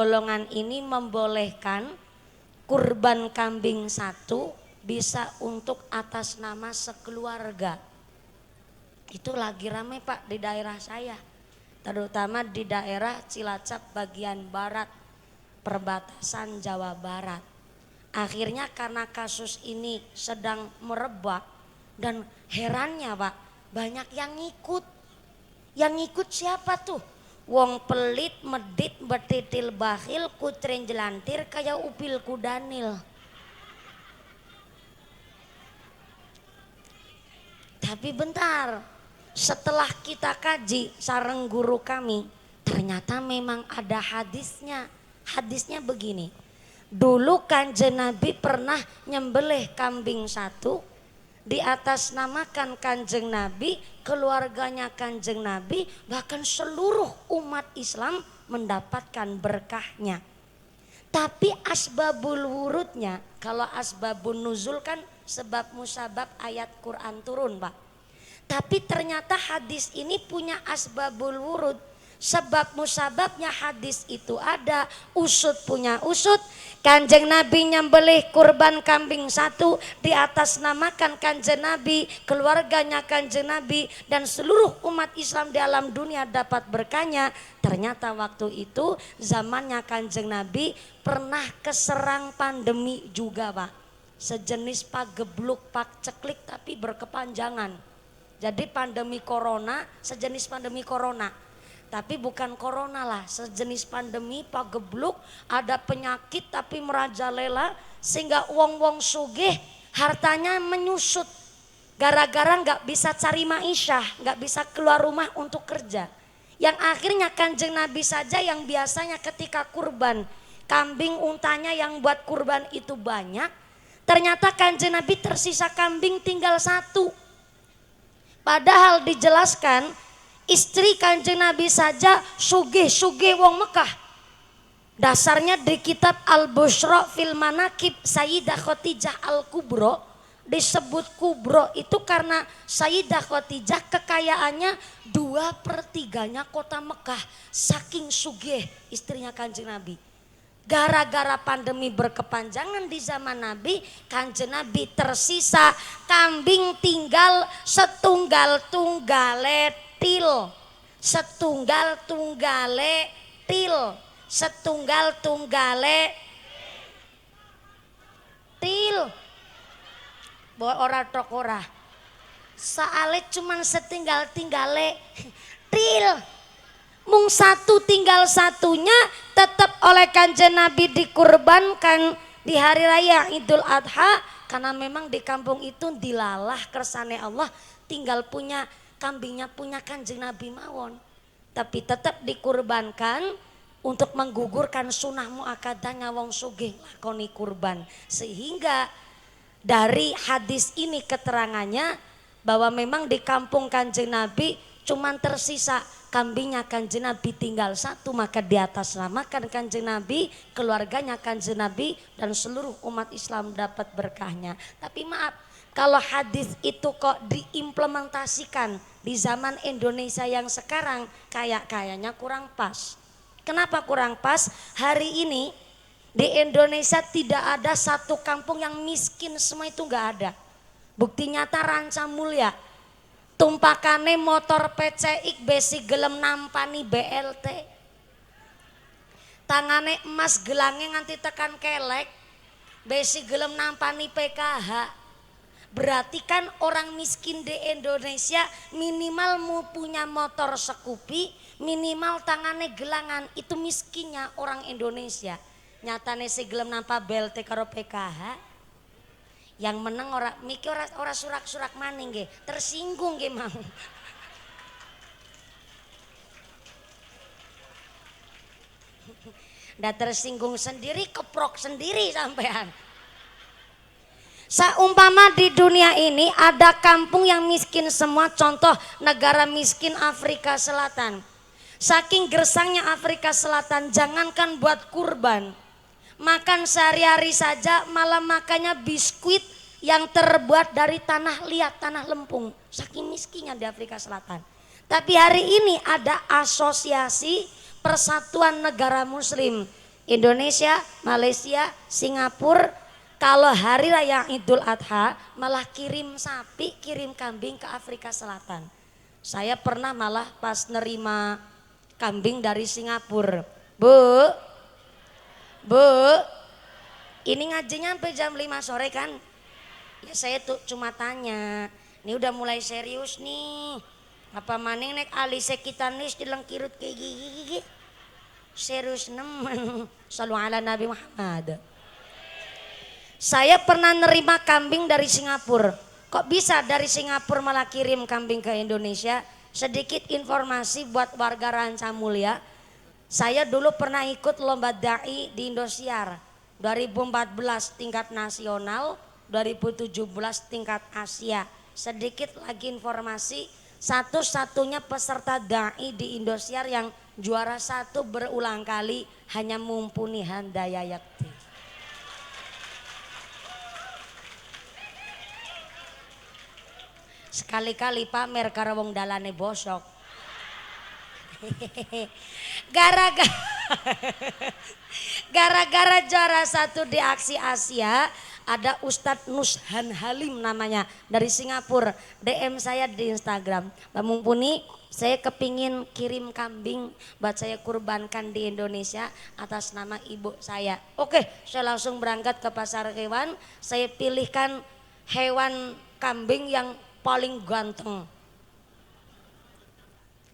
golongan ini membolehkan kurban kambing satu bisa untuk atas nama sekeluarga. Itu lagi ramai Pak di daerah saya, terutama di daerah Cilacap bagian barat, perbatasan Jawa Barat. Akhirnya karena kasus ini sedang merebak dan herannya Pak, banyak yang ngikut. Yang ngikut siapa tuh? Wong pelit, medit, betitil bakhil, kutren jelantir kayak upil kudanil. Tapi bentar, setelah kita kaji sareng guru kami, ternyata memang ada hadisnya. Hadisnya begini, dulu Kanjeng Nabi pernah nyembelih kambing satu, di atas namakan Kanjeng Nabi, keluarganya Kanjeng Nabi, bahkan seluruh umat Islam mendapatkan berkahnya. Tapi asbabul wurudnya, kalau asbabun nuzul kan sebab musabab ayat Quran turun Pak. Tapi ternyata hadis ini punya asbabul wurud. Sebab musababnya hadis itu ada, usut punya usut. Kanjeng Nabi nyembelih kurban kambing satu, di atas namakan Kanjeng Nabi, keluarganya Kanjeng Nabi, dan seluruh umat Islam di alam dunia dapat berkahnya. Ternyata waktu itu zamannya Kanjeng Nabi pernah keserang pandemi juga Pak. Sejenis pagebluk, paceklik tapi berkepanjangan. Jadi pandemi corona, sejenis pandemi corona. Tapi bukan corona lah, sejenis pandemi pagebluk, ada penyakit tapi merajalela sehingga wong-wong sugih hartanya menyusut gara-gara nggak bisa cari ma'isyah, nggak bisa keluar rumah untuk kerja. Yang akhirnya Kanjeng Nabi saja yang biasanya ketika kurban kambing untanya yang buat kurban itu banyak, ternyata Kanjeng Nabi tersisa kambing tinggal satu. Padahal dijelaskan istri Kanjeng Nabi saja sugih-sugih wong Mekah. Dasarnya di kitab Al-Busyra fil Manaqib Sayyidah Khadijah Al-Kubro disebut Kubro itu karena Sayyidah Khadijah kekayaannya 2/3 kota Mekah, saking sugih istrinya Kanjeng Nabi. Gara-gara pandemi berkepanjangan di zaman Nabi, Kanjeng Nabi tersisa kambing tinggal setunggal-tunggale til, setunggal-tunggale til, setunggal-tunggale til. Bawa ora tok ora. Soale cuman setinggal-tinggale til. Mung satu tinggal satunya tetap oleh Kanjeng Nabi dikurbankan di hari raya Idul Adha, karena memang di kampung itu dilalah kersane Allah, tinggal punya kambingnya punya Kanjeng Nabi mawon. Tapi tetap dikurbankan untuk menggugurkan sunah muakadahnya wong sugih lakoni kurban. Sehingga dari hadis ini keterangannya bahwa memang di kampung Kanjeng Nabi cuman tersisa kambingnya Kanjeng Nabi tinggal satu, maka di atas namakan Kanjeng Nabi, keluarganya Kanjeng Nabi, dan seluruh umat Islam dapat berkahnya. Tapi maaf, kalau hadis itu kok diimplementasikan di zaman Indonesia yang sekarang kayaknya kurang pas. Kenapa kurang pas? Hari ini di Indonesia tidak ada satu kampung yang miskin, semua itu nggak ada. Bukti nyata Ranca Mulya, tumpakane motor PCX besi gelem nampani BLT, tangane emas gelangnya nganti tekan kelek, besi gelem nampani PKH. Berarti kan orang miskin di Indonesia minimal mau punya motor Scoopy, minimal tangannya gelangan, itu miskinnya orang Indonesia. Nyatane si gelem nampa BLT karo PKH. Yang menang mikir ora surak-surak maning nggih, tersinggung nggih mau. Ndak tersinggung sendiri, keprok sendiri sampean. Saumpama di dunia ini ada kampung yang miskin semua, contoh negara miskin Afrika Selatan. Saking gersangnya Afrika Selatan, jangankan buat kurban, makan sehari-hari saja malah makannya biskuit yang terbuat dari tanah liat, tanah lempung. Saking miskinnya di Afrika Selatan. Tapi hari ini ada asosiasi Persatuan Negara Muslim Indonesia, Malaysia, Singapura, kalau hari raya Idul Adha malah kirim sapi, kirim kambing ke Afrika Selatan. Saya pernah malah pas nerima kambing dari Singapura. Bu, ini ngajinya sampai jam 5 sore kan? Ya saya tuh cuma tanya, ini udah mulai serius nih. Apa maning nek alise kita nih dilengkirut kayak gigi. Serius nemen. Shallu ala Nabi Muhammad. Saya pernah nerima kambing dari Singapura. Kok bisa dari Singapura malah kirim kambing ke Indonesia? Sedikit informasi buat warga Rancamulya. Saya dulu pernah ikut lomba dai di Indosiar. 2014 tingkat nasional, 2017 tingkat Asia. Sedikit lagi informasi, satu-satunya peserta dai di Indosiar yang juara 1 berulang kali hanya Mumpuni Handayayakti. Sekali-kali pamer karo wong dalane bosok. Gara-gara juara 1 di Aksi Asia, ada Ustadz Nushan Halim namanya dari Singapura, DM saya di Instagram, Mbak Mumpuni, saya kepingin kirim kambing buat saya kurbankan di Indonesia atas nama ibu saya. Oke, saya langsung berangkat ke pasar hewan, saya pilihkan hewan kambing yang paling ganteng.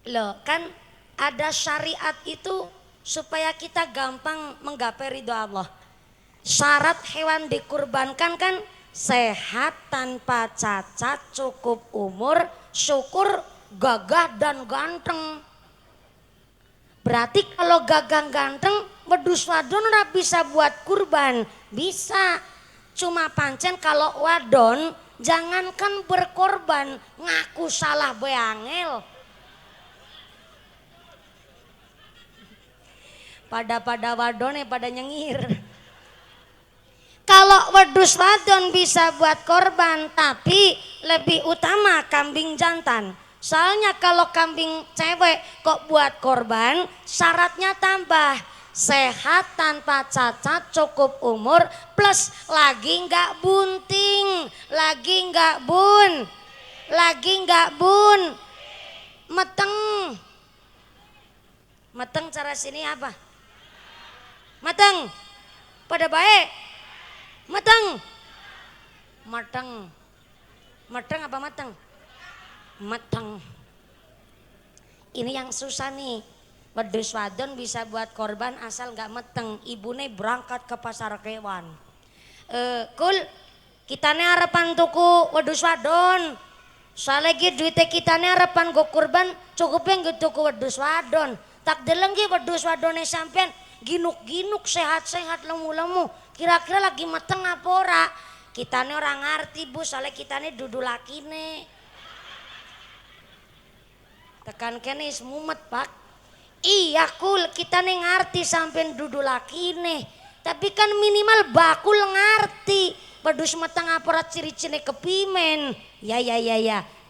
Loh kan ada syariat itu supaya kita gampang menggapai ridho Allah. Syarat hewan dikurbankan kan sehat, tanpa cacat, cukup umur, syukur, gagah dan ganteng. Berarti kalau gagah ganteng wedhus wadon ora bisa buat kurban. Bisa, cuma pancen kalau wadon jangankan berkorban, ngaku salah beangel. Pada wadone pada nyengir. Kalau wedhus wadon bisa buat korban, tapi lebih utama kambing jantan. Soalnya kalau kambing cewek kok buat korban, syaratnya tambah sehat, tanpa cacat, cukup umur, plus lagi nggak bunting, lagi nggak meteng cara sini apa? Mateng, pada baik. Mateng apa mateng? Mateng. Ini yang susah nih. Wedhus wadon bisa buat korban asal nggak meteng. Ibune berangkat ke pasar kewan. Kul, kitane harapan tuku wedhus wadon. Soalnya gitu duitnya kitane harapan go kurban, cukupnya gitu tuku wedhus wadon. Tak deleng ge wedhus wadone sampean ginuk-ginuk, sehat-sehat, lemu-lemu. Kira-kira lagi meteng apa ora? Kitane orang ngerti Bu, soalnya kitane dudu lakine. Tekan kene semumet Pak. Iya Kul, kitane ngerti sampean dudu lakine. Tapi kan minimal bakul ngerti. Wedhus meteng apa ora ciri-ciri kepimen. Ya.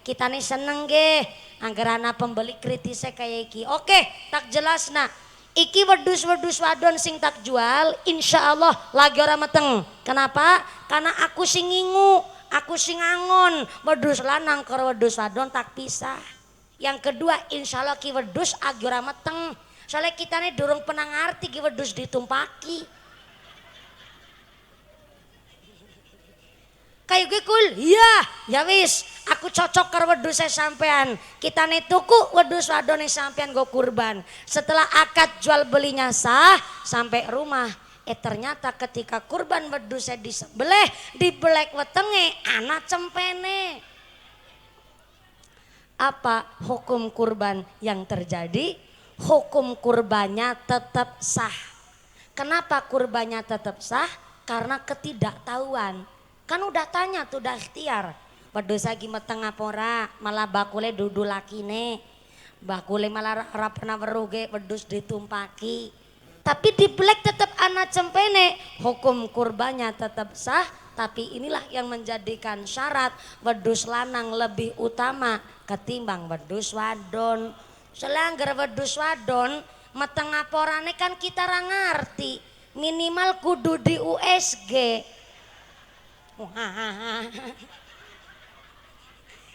Kitane seneng ge. Anggarana pembeli kritisnya kayak iki. Oke, tak jelas nah. Iki wedhus wadon sing tak jual, insya Allah lagi ora meteng. Kenapa? Karena aku sing ngingu, aku sing angon. Wedhus lanang karo wedhus wadon tak pisah. Yang kedua, insya Allah ki wedhus agi ora meteng. Soalnya kita nih durung pernah ngerti ki wedhus ditumpaki. Kayak gue Kul, iya, ya wis, aku cocok karo wedhus sampean. Kita nih tuku wedhus wadone sampean go kurban. Setelah akad jual belinya sah, sampai rumah. Ternyata ketika kurban wedhusnya disembelih, dibelek wetenge, anak cempene. Apa hukum kurban yang terjadi? Hukum kurbannya tetap sah. Kenapa kurbannya tetap sah? Karena ketidaktahuan. Kan udah tanya tuh, udah ikhtiar. Wedhus lagi meteng apa ora, malah bakule dudu lakine. Bakule malah ora pernah weruh ge wedhus ditumpaki. Tapi di black tetap anak cempene, hukum kurbannya tetap sah. Tapi inilah yang menjadikan syarat wedhus lanang lebih utama ketimbang wedhus wadon. Selanggar wedhus wadon meteng apa orane kan kita ra ngerti. minimal kudu di USG.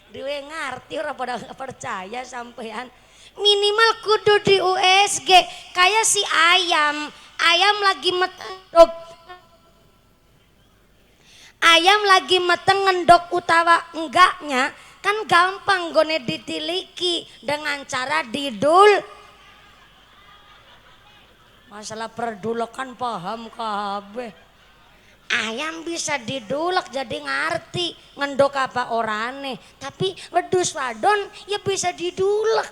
Dewe ngarti ora pada percaya sampean. Minimal kudu di USG kayak si ayam lagi metendok. Ayam lagi meteng ngendok utawa enggaknya kan gampang gone ditiliki dengan cara didul. Masalah perdulek kan paham kabeh. Ayam bisa didulek jadi ngerti ngendok apa orane. Tapi wedus wadon ya bisa didulek.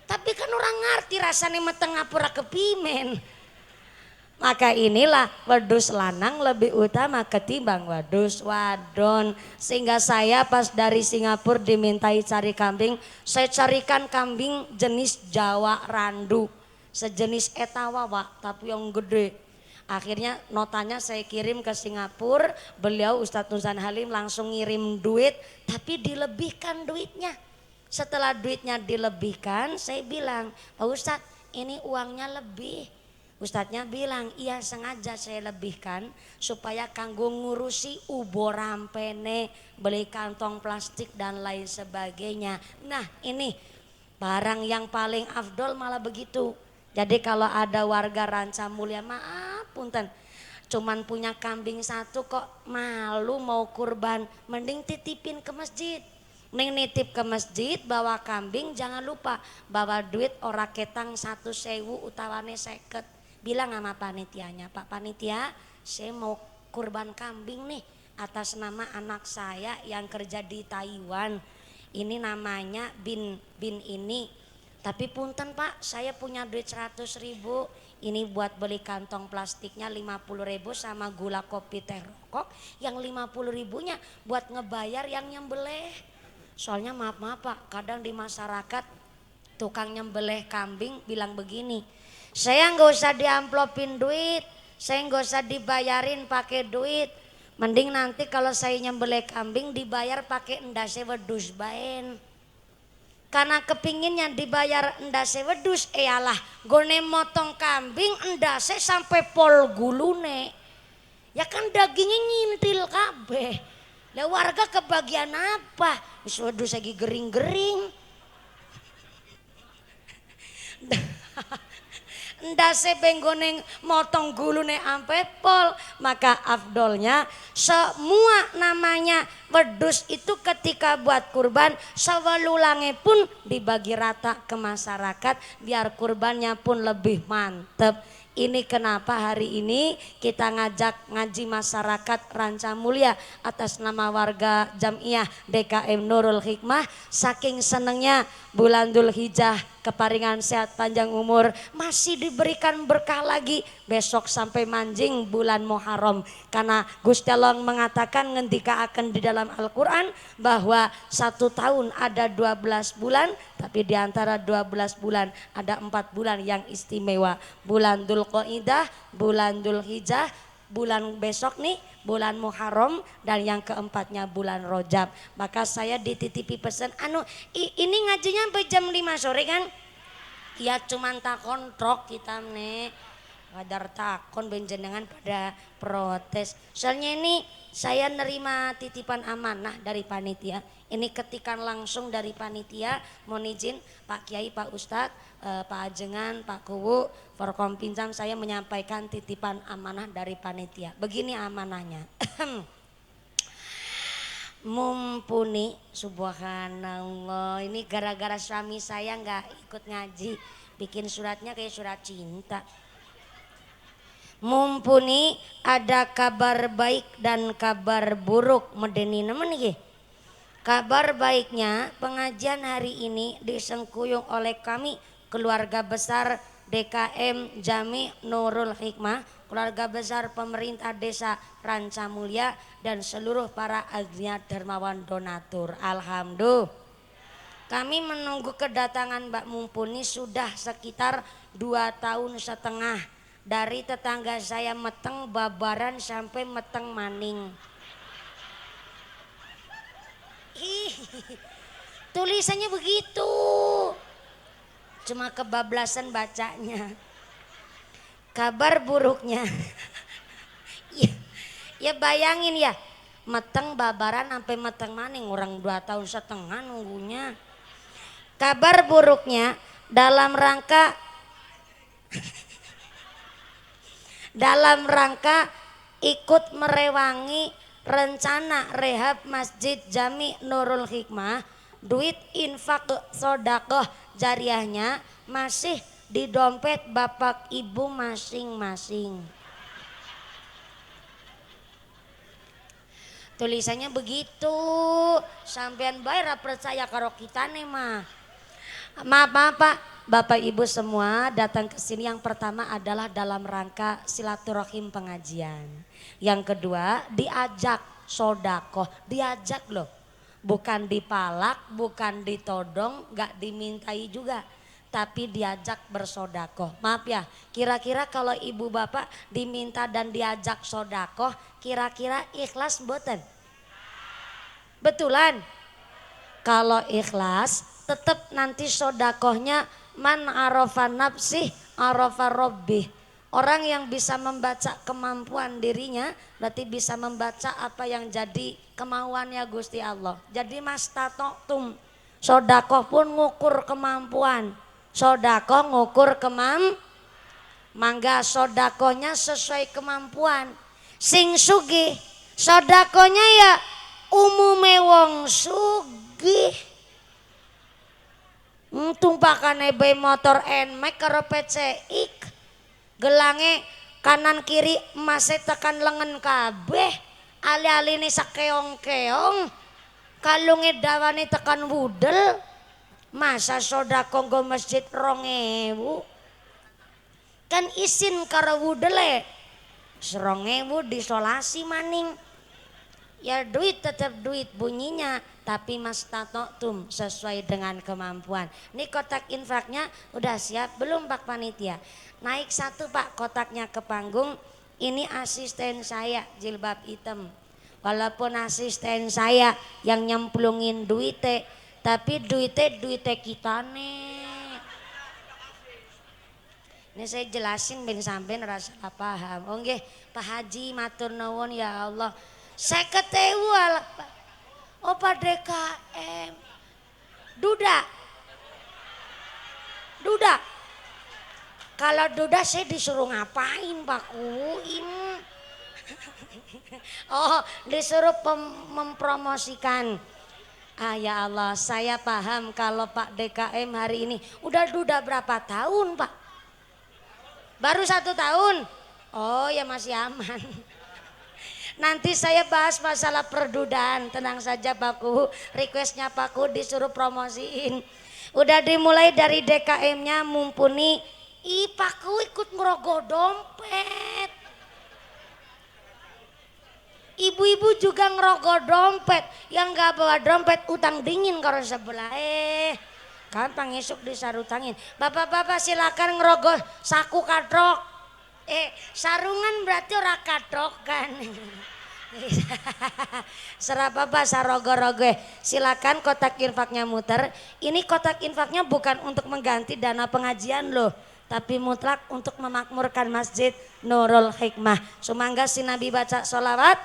Tapi kan orang ngerti rasanya meteng ngapura kepimen. Maka inilah wedus lanang lebih utama ketimbang wedus wadon. Sehingga saya pas dari Singapura dimintai cari kambing, saya carikan kambing jenis Jawa Randu. Sejenis etawawa tapi yang gede. Akhirnya notanya saya kirim ke Singapura, beliau Ustadz Nuzan Halim langsung ngirim duit, tapi dilebihkan duitnya. Setelah duitnya dilebihkan, saya bilang, Pak Ustadz ini uangnya lebih. Ustadznya bilang, iya sengaja saya lebihkan supaya kanggo ngurusi ubo rampene, beli kantong plastik dan lain sebagainya. Nah ini barang yang paling afdol malah begitu. Jadi kalau ada warga Ranca Mulia, maaf punten, cuman punya kambing satu kok malu mau kurban, mending titipin ke masjid. Mending nitip ke masjid bawa kambing, jangan lupa bawa duit ora ketang 1.000 utawane 50. Bilang sama panitianya, Pak Panitia saya mau kurban kambing nih atas nama anak saya yang kerja di Taiwan. Ini namanya Bin ini. Tapi punten Pak, saya punya duit 100.000. Ini buat beli kantong plastiknya 50.000 sama gula kopi teh rokok. Yang 50.000-nya buat ngebayar yang nyembelih. Soalnya maaf Pak, kadang di masyarakat tukang nyembelih kambing bilang begini, saya nggak usah diamplopin duit, saya nggak usah dibayarin pakai duit, mending nanti kalau saya nyembelih kambing dibayar pakai endase wedus baen. Karena kepinginnya dibayar endase wedus, iyalah gone motong kambing endase sampai pol gulune. Ya kan dagingnya nyintil kabeh. Lah warga kebagian apa? Wis wedus lagi gering-gering. Ndase benggoneng motong gulune ampe pol, maka afdolnya semua namanya wedus itu ketika buat kurban sawalulange pun dibagi rata ke masyarakat biar kurbannya pun lebih mantep. Ini kenapa hari ini kita ngajak ngaji masyarakat Ranca Mulia atas nama warga Jamiah DKM Nurul Hikmah. Saking senengnya bulan Dzulhijjah keparingan sehat panjang umur, masih diberikan berkah lagi besok sampai manjing bulan Muharram. Karena Gusti Allah mengatakan ngendika akan di dalam Al-Quran bahwa 1 tahun ada 12 bulan, tapi di antara 12 bulan ada 4 bulan yang istimewa. Bulan Dzulqa'dah, bulan Dzulhijjah, bulan besok nih bulan Muharram, dan yang keempatnya bulan Rajab. Maka saya dititipi pesan ini ngajinya sampai jam 5 sore kan? Ya cuman takon trok kita nih. Wadar takon benjenengan pada protes. Soalnya ini saya nerima titipan amanah dari panitia. Ini ketikan langsung dari panitia. Mohon izin Pak Kiai, Pak Ustadz, Pak Ajengan, Pak Kuwu, Forkompinjam, saya menyampaikan titipan amanah dari panitia. Begini amanahnya. Mumpuni, subhanallah, ini gara-gara suami saya nggak ikut ngaji, bikin suratnya kayak surat cinta. Mumpuni ada kabar baik dan kabar buruk medeni nemen nih. Kabar baiknya pengajian hari ini disengkuyung oleh kami keluarga besar DKM Jami Nurul Hikmah, keluarga besar pemerintah desa Ranca Mulia dan seluruh para agnia dermawan donatur. Alhamdulillah. Kami menunggu kedatangan Mbak Mumpuni sudah sekitar 2,5 tahun. Dari tetangga saya meteng babaran sampai meteng maning. Tulisannya begitu. Cuma kebablasan bacanya. Kabar buruknya. ya, ya bayangin ya, meteng babaran sampai meteng maning orang 2 tahun setengah nunggunya. Kabar buruknya dalam rangka ikut merewangi rencana rehab Masjid Jami Nurul Hikmah, duit infak sodakoh jariahnya masih di dompet bapak ibu masing-masing. Tulisannya begitu, sampean bayar percaya karo kita nih mah. Maaf Pak, Bapak Ibu semua datang ke sini yang pertama adalah dalam rangka silaturahim pengajian. Yang kedua diajak sodakoh, diajak loh. Bukan dipalak, bukan ditodong, gak dimintai juga. Tapi diajak bersodakoh. Maaf ya, kira-kira kalau ibu bapak diminta dan diajak sodakoh, kira-kira ikhlas mboten? Betulan? Kalau ikhlas, tetap nanti sodakohnya man arafa nafsih arafa rabbih. Orang yang bisa membaca kemampuan dirinya berarti bisa membaca apa yang jadi kemauannya Gusti Allah. Jadi mastatoktum, sodakoh pun ngukur kemampuan. Sodakoh ngukur mangga sodakohnya sesuai kemampuan. Sing sugih sodakohnya ya umume wong sugih. Tumpakane bay motor NMAX karo PCX, gelange kanan kiri emasnya tekan lengan kabeh, ali-ali ini sakeong-keong, kalunge dawane tekan wudel. Masa sodako nggo masjid 2.000 kan isin karo wudele 2.000 disolasi maning. Ya duit tetap duit bunyinya, tapi mastatoktum sesuai dengan kemampuan. Ini kotak infaknya udah siap belum Pak Panitia? Naik 1 Pak kotaknya ke panggung. Ini asisten saya jilbab hitam. Walaupun asisten saya yang nyemplungin duitnya, tapi duitnya kita nih. Ini saya jelasin ben sampean rasa paham. Oh nggih, Pak Haji matur nuwun ya Allah. 50.000 Pak. Oh Pak DKM. Duda. Kalau duda saya disuruh ngapain Pak Kuim? Oh disuruh mempromosikan. Ah ya Allah, saya paham kalau Pak DKM hari ini udah duda berapa tahun Pak? Baru 1 tahun? Oh ya masih aman. Nanti saya bahas masalah perdudaan, tenang saja Pak Ku. Requestnya Pak Ku disuruh promosiin. Udah dimulai dari DKM-nya mumpuni. Ih Pak Ku ikut ngerogoh dompet. Ibu-ibu juga ngerogoh dompet. Yang gak bawa dompet utang dingin karo sebelah. Gampang esuk disarutangin. Bapak-bapak silakan ngerogoh saku kadrok. Sarungan berarti ora kadrok kan. Serapa sarogo-rogo. Silakan kotak infaknya muter. Ini kotak infaknya bukan untuk mengganti dana pengajian loh, tapi mutlak untuk memakmurkan Masjid Nurul Hikmah. Sumangga si Nabi baca sholawat.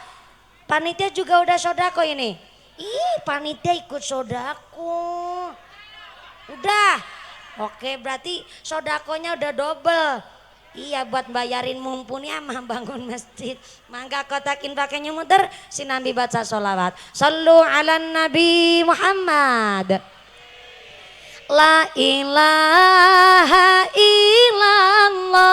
Panitia juga udah sodako ini. Ih panitia ikut sodako. Udah. Oke berarti sodakonya udah double. Iya buat bayarin mumpuni ama bangun masjid. Mangga kotak infaknya muter. Si Nabi baca sholawat. Sallu ala Nabi Muhammad. La ilaha illallah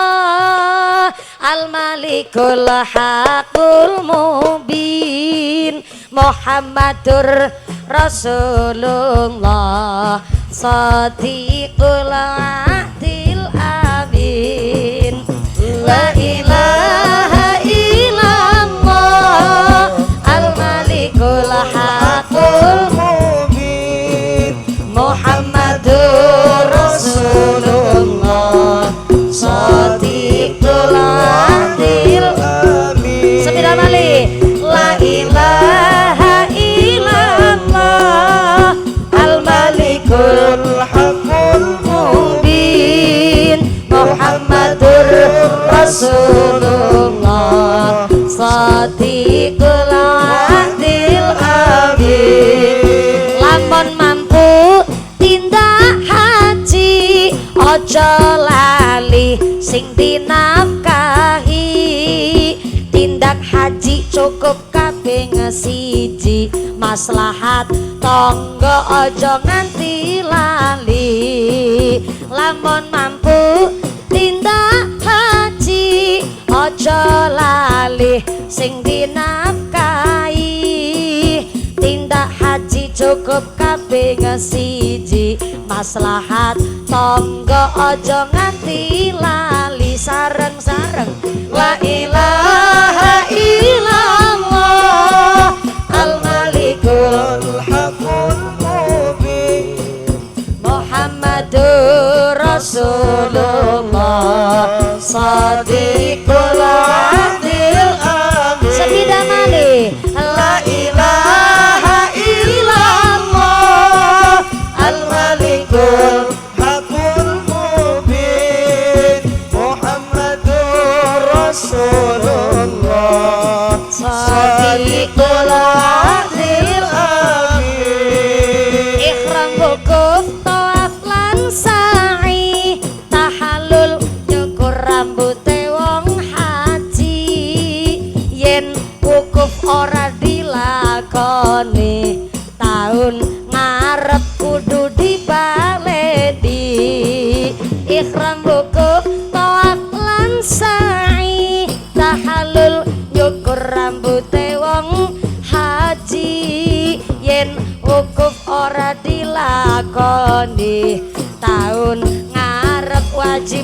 al-malikul haqqul mubin Muhammadur Rasulullah Shadiqul adil amin. La ilaha illallah al-malikul haqqul mubin Muhammadur Rasulullah Shadiqul adil amin. 9 kali. La ilaha illallah al-malikul haqqul mubin Muhammadur Rasulullah Shadiqul wa'dil amin. Lamun mampu tindak haji ojo lali sing dinafkahi. Tindak haji cukup kabeh ngesiji, maslahat tangga ojo nganti lali. Lamun mampu tindak haji ojo lali sing dinafkahi. Tindak haji cukup kabeh ngesiji, maslahat tangga ojo nganti lali. Sareng-sareng la ilaha illallah al-malikul haqqul mubin Muhammadur Rasulullah Shadiqul wa'dil amin. Sepida malih la ilaha illallah al-malikul haqqul mubin Muhammadur Rasulullah Shadiqul wa'dil amin. Ikhram wukuf tawaf lan sa'i, tahallul nyukur rambute wong haji. Yen wukuf ora dilakoni, taun ngarep kudu dibaleni. Ikhram wukuf tawaf lan sa'i, tahallul nyukur rambute wong haji. Yen wukuf ora dilakoni, taun ngarep wajib